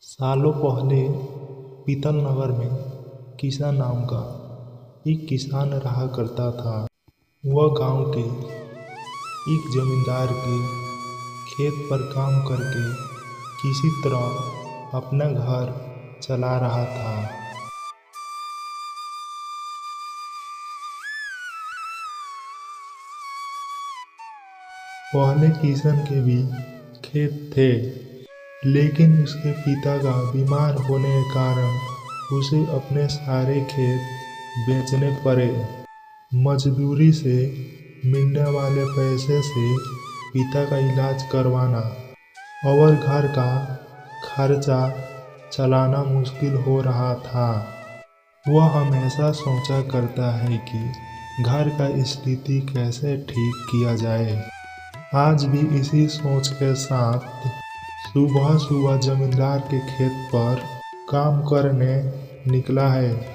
सालों पहले पीतल नगर में किसान नाम का एक किसान रहा करता था। वह गांव के एक जमींदार के खेत पर काम करके किसी तरह अपना घर चला रहा था। पहले किशन के भी खेत थे, लेकिन उसके पिता का बीमार होने के कारण उसे अपने सारे खेत बेचने पड़े। मजदूरी से मिलने वाले पैसे से पिता का इलाज करवाना और घर का खर्चा चलाना मुश्किल हो रहा था। वह हमेशा सोचा करता है कि घर का स्थिति कैसे ठीक किया जाए। आज भी इसी सोच के साथ सुबह सुबह जमींदार के खेत पर काम करने निकला है।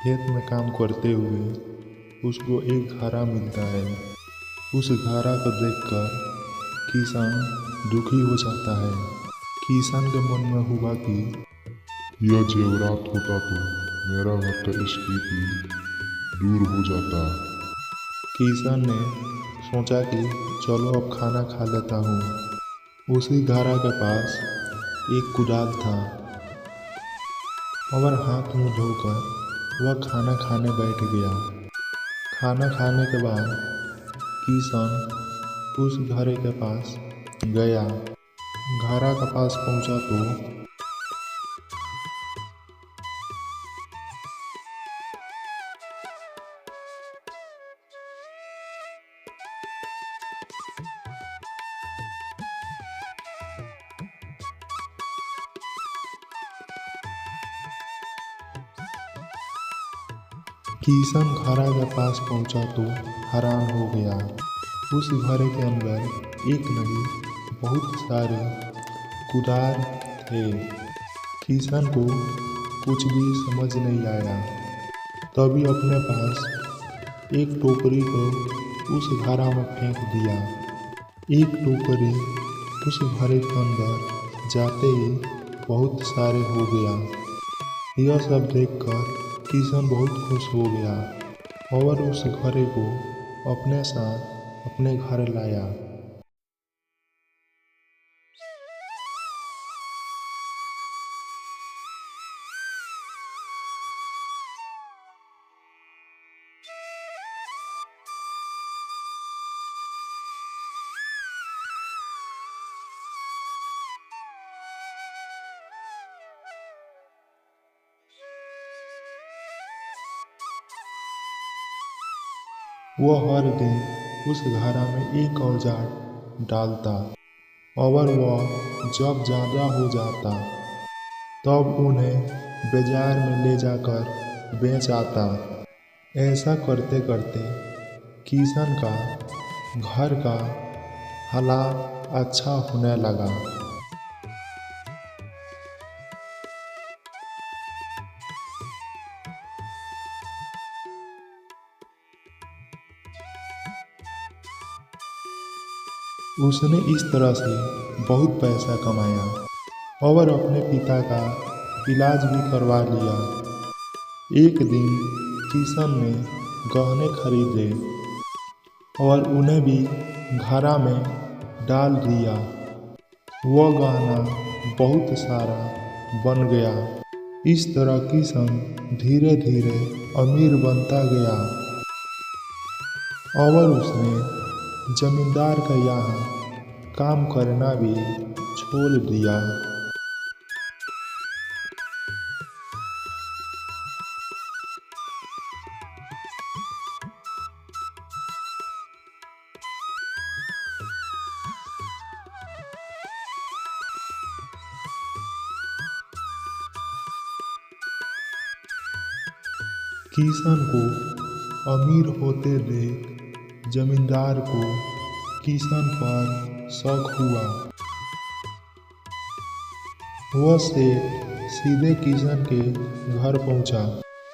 खेत में काम करते हुए उसको एक घारा मिलता है। उस घारा को देखकर किसान दुखी हो जाता है। किसान के मन में हुआ कि यह जेवरात होता तो मेरा घर का स्थिति दूर हो जाता। किसान ने सोचा कि चलो अब खाना खा लेता हूँ। उसी घारा के पास एक कुदाल था और हाथ मुंह धोकर वह खाना खाने बैठ गया। खाना खाने के बाद किसान उस घरे के पास गया। घरा के पास पहुंचा तो किशन घरा के पास पहुंचा तो हैरान हो गया। उस घरे के अंदर एक नहीं बहुत सारे कुदार थे। किशन को कुछ भी समझ नहीं आया। तभी अपने पास एक टोकरी को उस घड़ा में फेंक दिया। एक टोकरी उस घड़े के अंदर जाते ही बहुत सारे हो गया। यह सब देखकर किशन बहुत खुश हो गया और उस घड़े को अपने साथ अपने घर लाया। वह हर दिन उस घड़ा में एक औजार डालता और वह जब ज़्यादा हो जाता तब उन्हें बाजार में ले जाकर बेच आता। ऐसा करते करते किशन का घर का हालात अच्छा होने लगा। उसने इस तरह से बहुत पैसा कमाया और अपने पिता का इलाज भी करवा लिया। एक दिन किशन ने गहने खरीदे और उन्हें भी घड़ा में डाल दिया। वह गहना बहुत सारा बन गया। इस तरह किशन धीरे धीरे अमीर बनता गया और उसने जमींदार का यहाँ काम करना भी छोड़ दिया। किशन को अमीर होते देख जमींदार को किशन पर शक हुआ। वह सेठ सीधे किशन के घर पहुंचा।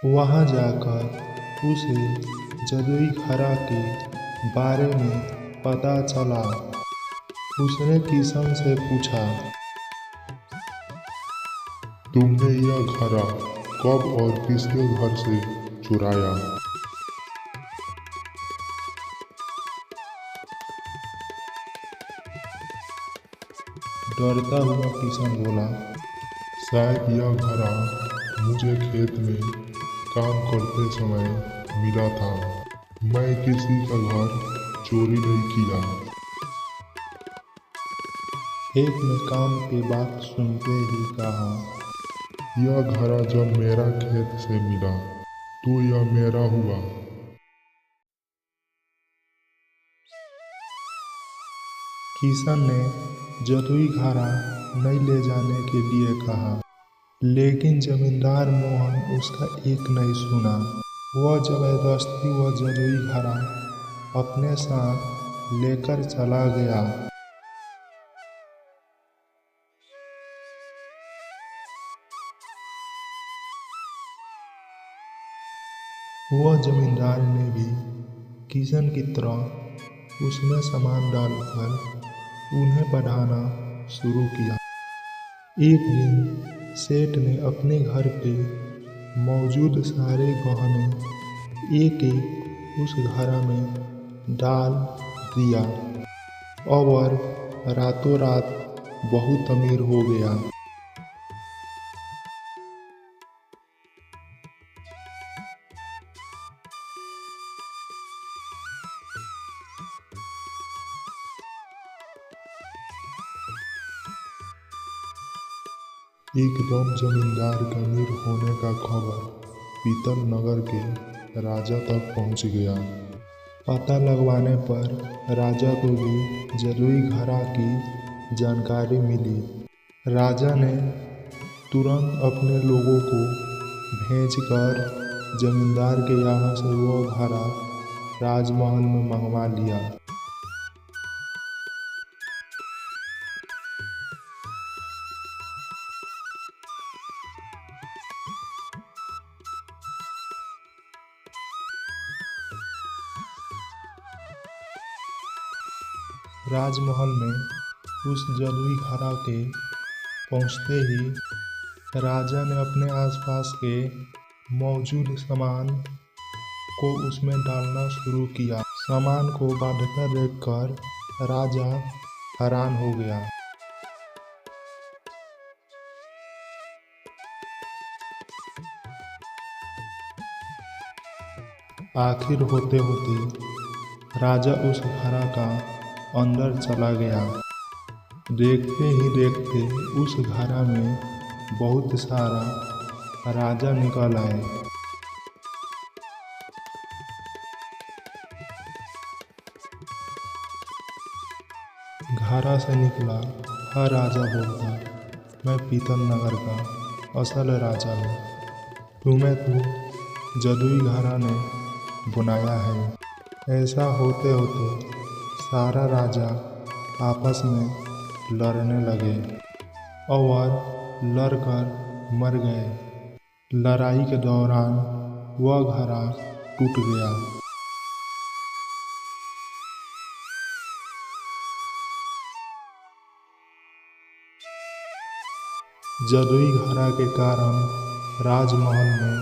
वहां जाकर उसे जदुई घड़ा के बारे में पता चला। उसने किशन से पूछा, तुमने यह घड़ा कब और किसके घर से चुराया? डरता हुआ किशन बोला, शायद यह घड़ा मुझे खेत में काम करते समय मिला था। मैं किसी का घर चोरी नहीं किया। खेत में काम की बात सुनते ही कहा, यह घड़ा जब मेरा खेत से मिला तो यह मेरा हुआ। किशन ने जदुई घड़ा नहीं ले जाने के लिए कहा, लेकिन जमींदार मोहन उसका एक नहीं सुना। वह जबरदस्ती वह जदुई घड़ा अपने साथ लेकर चला गया। वह जमींदार ने भी किशन की तरह उसमें सामान डालकर उन्हें पढ़ाना शुरू किया। एक दिन सेठ ने अपने घर पे मौजूद सारे गहने एक एक उस घड़ा में डाल दिया और रातों रात बहुत अमीर हो गया। एकदम जमींदार के अमीर होने का खबर पीतल नगर के राजा तक पहुंच गया। पता लगवाने पर राजा को भी जदुई घड़ा की जानकारी मिली। राजा ने तुरंत अपने लोगों को भेजकर जमींदार के यहाँ से वो घड़ा राजमहल में मंगवा लिया। राजमहल में उस जदुई घड़ा के पहुंचते ही राजा ने अपने आसपास के मौजूद सामान को उसमें डालना शुरू किया। सामान को बांधकर देखकर राजा हैरान हो गया। आखिर होते होते राजा उस घड़ा का अंदर चला गया। देखते ही देखते उस घड़ा में बहुत सारा राजा निकल आए। घड़ा से निकला हर राजा बोलता, मैं पीतल नगर का असल राजा हूँ। तुम्हें तो जदुई घड़ा ने बुनाया है। ऐसा होते होते सारा राजा आपस में लड़ने लगे और लड़कर मर गए। लड़ाई के दौरान वह घड़ा टूट गया। जदुई घड़ा के कारण राजमहल में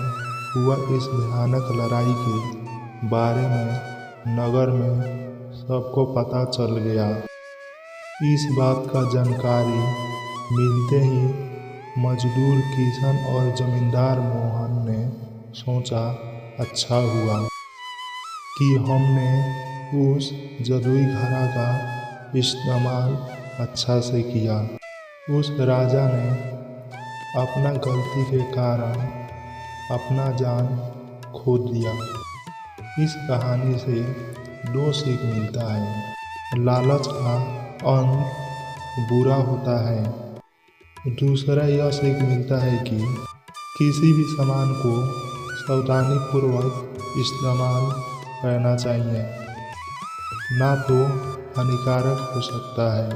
हुआ इस भयानक लड़ाई के बारे में नगर में सबको पता चल गया। इस बात का जानकारी मिलते ही मजदूर किशन और जमींदार मोहन ने सोचा, अच्छा हुआ कि हमने उस जदुई घड़ा का इस्तेमाल अच्छा से किया। उस राजा ने अपना गलती के कारण अपना जान खो दिया। इस कहानी से दो सीख मिलता है। लालच का अंत बुरा होता है। दूसरा यह सीख मिलता है कि किसी भी सामान को सावधानीपूर्वक इस्तेमाल करना चाहिए, ना तो हानिकारक हो सकता है।